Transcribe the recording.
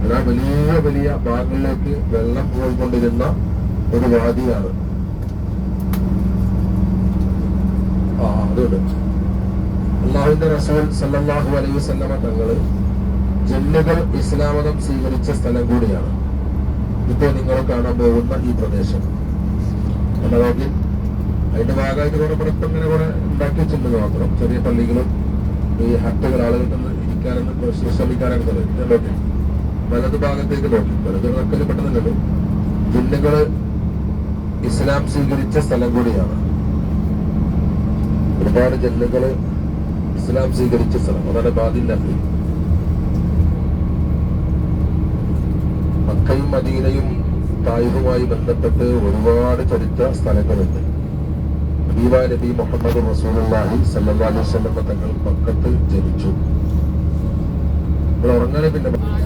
എന്നാൽ വലിയ വലിയ ഭാഗങ്ങളിലേക്ക് വെള്ളം പോയിക്കൊണ്ടിരുന്ന ഒരു വാദിയാണ്. അതുകൊണ്ട് അള്ളാഹുവിന്റെ റസൂൽ സല്ലല്ലാഹു അലൈഹി വസല്ലമ തങ്ങള് ജിന്നുകൾ ഇസ്ലാം മതം സ്വീകരിച്ച സ്ഥലം കൂടിയാണ് ഇപ്പോൾ നിങ്ങൾ കാണാൻ പോകുന്ന ഈ പ്രദേശം. അതായത് അതിന്റെ ഭാഗമായിട്ട് കുറെ പുറത്ത് ഇങ്ങനെ കുറെ ഉണ്ടാക്കി വെച്ചിട്ടുണ്ട് മാത്രം. ചെറിയ പള്ളികളും ഈ ഹട്ടുകൾ ആളുകൾക്ക് ഇരിക്കാനെന്ന് ശ്രമിക്കാനൊക്കെ നോക്കി വലതു ഭാഗത്തേക്ക് നോക്കി വലതുകളൊക്കെ പെട്ടെന്നുണ്ടല്ലോ. ജിന്നുകള് ഇസ്ലാം സ്വീകരിച്ച സ്ഥലം കൂടിയാണ്. ഒരുപാട് ജിന്നുകള് ഇസ്ലാം സ്വീകരിച്ച സ്ഥലം. അതാണ് ബാദിൻ നഹ്രി. മക്കയും മദീനയും തായിഫുമായി ബന്ധപ്പെട്ട് ഒരുപാട് ചരിത്ര സ്ഥലങ്ങളുണ്ട്. ഹബീബായ നബി മുഹമ്മദ് റസൂലുള്ളാഹി സ്വല്ലല്ലാഹു അലൈഹി വസല്ലം തങ്ങൾ മക്കത്ത് ജനിച്ചു. ഉറങ്ങാനെ പിന്നെ പറഞ്ഞോറ്